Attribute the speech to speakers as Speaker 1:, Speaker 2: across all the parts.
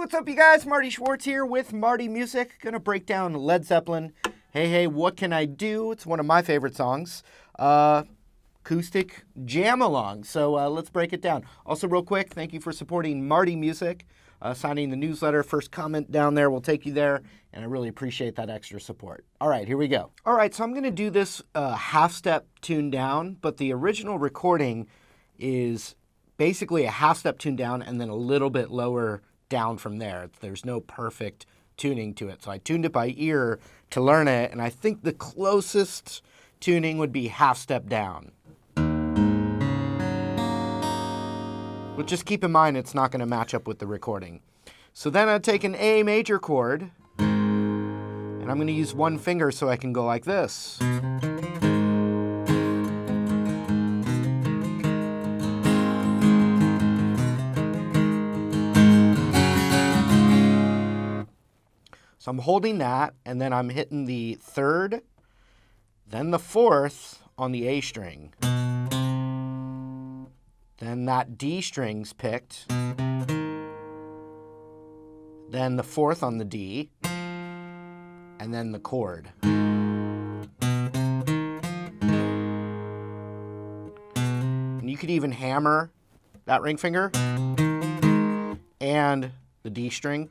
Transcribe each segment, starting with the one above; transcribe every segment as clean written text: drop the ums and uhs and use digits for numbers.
Speaker 1: what's up, you guys? Marty Schwartz here with Marty Music. Gonna break down Led Zeppelin. Hey, hey, what can I do? It's one of my favorite songs. Acoustic jam along. So let's break it down. Also, real quick, thank you for supporting Marty Music, signing the newsletter. First comment down there will take you there, and I really appreciate that extra support. All right, here we go. All right, so I'm gonna do this half step tuned down, but the original recording is basically a half step tuned down and then a little bit lower down from there. There's no perfect tuning to it. So I tuned it by ear to learn it, and I think the closest tuning would be half step down. But just keep in mind it's not going to match up with the recording. So then I take an A major chord, and I'm going to use one finger so I can go like this. So I'm holding that, and then I'm hitting the third, then the fourth on the A string. Then that D string's picked. Then the fourth on the D, and then the chord. And you could even hammer that ring finger and the D string.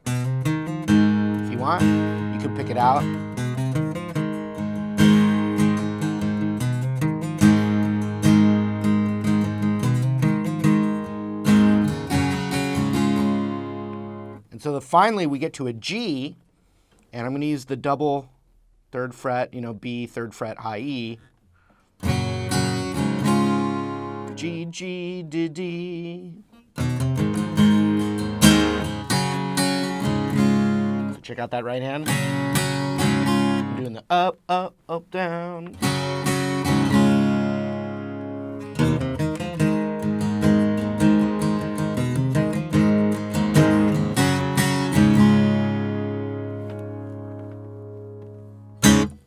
Speaker 1: Want. You can pick it out. And so finally we get to a G, and I'm going to use the double third fret, B, third fret, high E. G, G, D, D. Check out that right hand. I'm doing the up, up, up, down.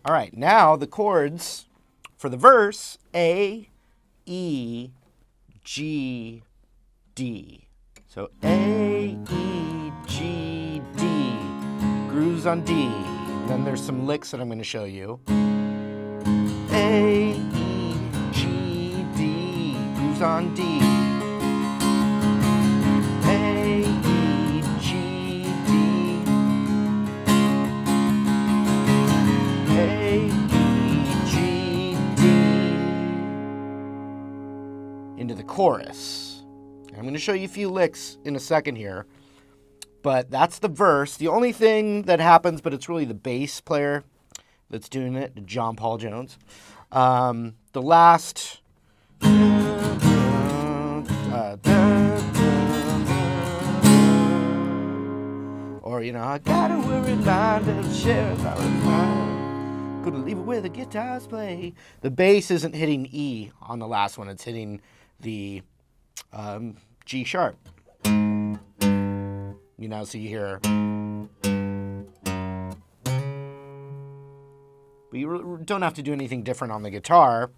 Speaker 1: All right, now the chords for the verse: A, E, G, D. So A, E, G, D. Grooves on D. Then there's some licks that I'm going to show you. A, E, G, D. Grooves on D. A, E, G, D. A, E, G, D. Into the chorus. I'm going to show you a few licks in a second here. But that's the verse. The only thing that happens, but it's really the bass player that's doing it, John Paul Jones. The last... Or, I got a worried mind of sheriff I was mine. Couldn't leave it where the guitars play. The bass isn't hitting E on the last one. It's hitting the G sharp. So you hear. But you don't have to do anything different on the guitar.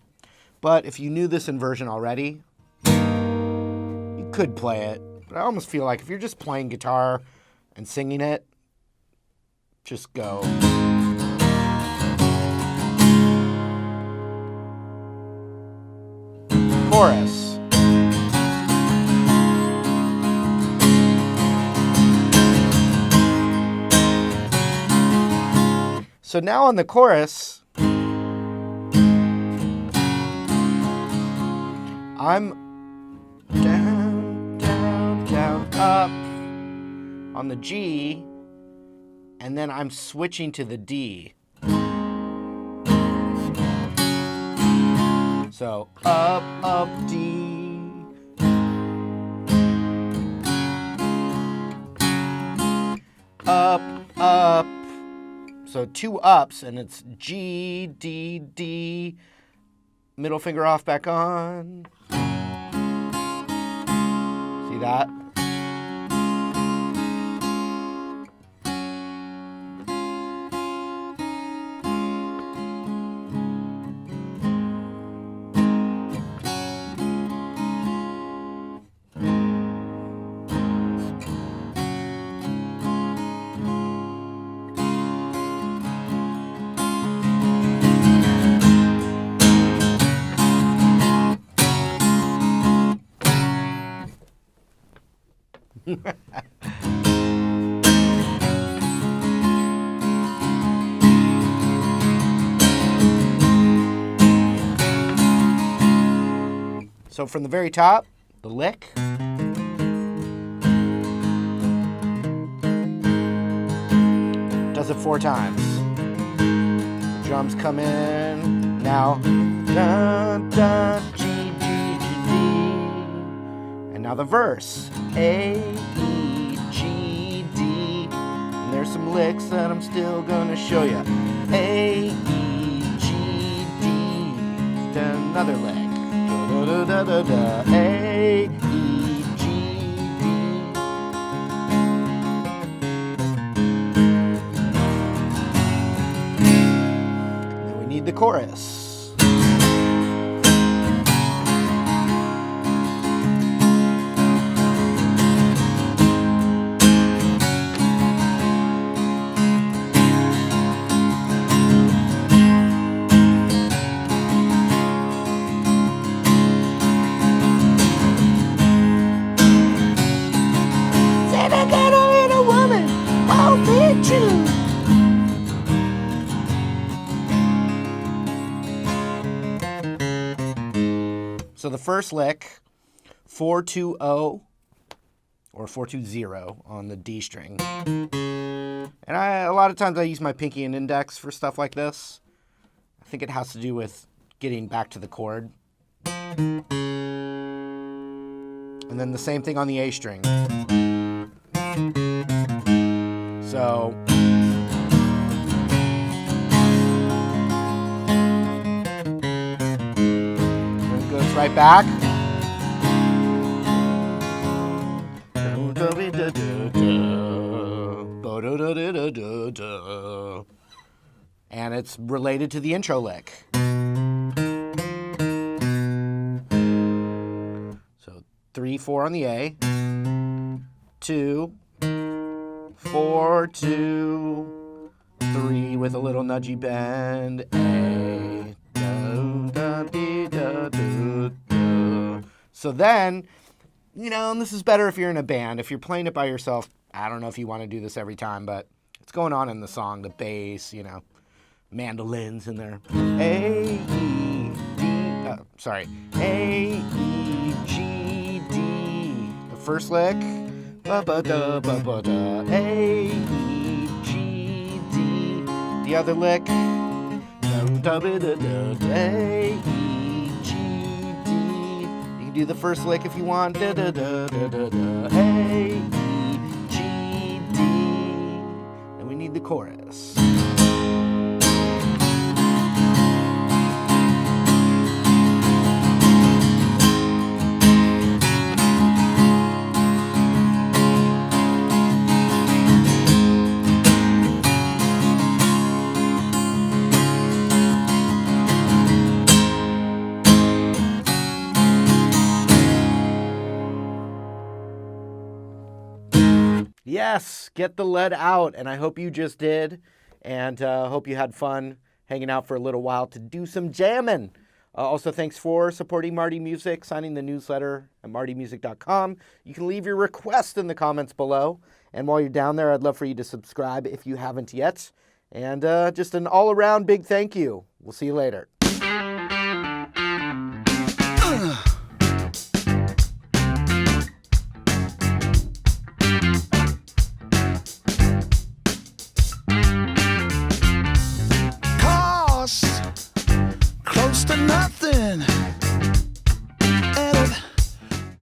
Speaker 1: But if you knew this inversion already, you could play it. But I almost feel like if you're just playing guitar and singing it, just go. Chorus. So now on the chorus, I'm down, down, down, up on the G, and then I'm switching to the D. So up, up, D. Up, up. So two ups, and it's G, D, D, middle finger off, back on. See that? So from the very top, the lick. Does it 4 times. The drums come in. Now, da, da, G, G, G, D. And now the verse. A, E, G, D. And there's some licks that I'm still gonna show you. A, E, G, D. Then another lick. Da, da, da, da, da. A, E, G, D. Then we need the chorus. So the first lick, 4-2-0 or 4-2-0 on the D string. And a lot of times I use my pinky and index for stuff like this. I think it has to do with getting back to the chord. And then the same thing on the A string. So it goes right back. And it's related to the intro lick. So 3-4 on the A, 2, 4, 2, 3 with a little nudgy bend, A, da, da, dee, da, da, da. So then, you know, and this is better if you're in a band. If you're playing it by yourself, I don't know if you want to do this every time, but it's going on in the song, the bass, you know, mandolins in there. A, E, D, A, E, G, D. The first lick, ba-ba-da, ba-ba-da, A, E, G, D. The other lick, da-da-da-da-da, A, E, G, D. You can do the first lick if you want, da-da-da-da-da-da, A, E, G, D. And we need the chorus. Yes, get the lead out, and I hope you just did, and hope you had fun hanging out for a little while to do some jamming. Also, thanks for supporting Marty Music, signing the newsletter at martymusic.com. You can leave your request in the comments below, and while you're down there, I'd love for you to subscribe if you haven't yet, and just an all-around big thank you. We'll see you later.
Speaker 2: Close to nothing.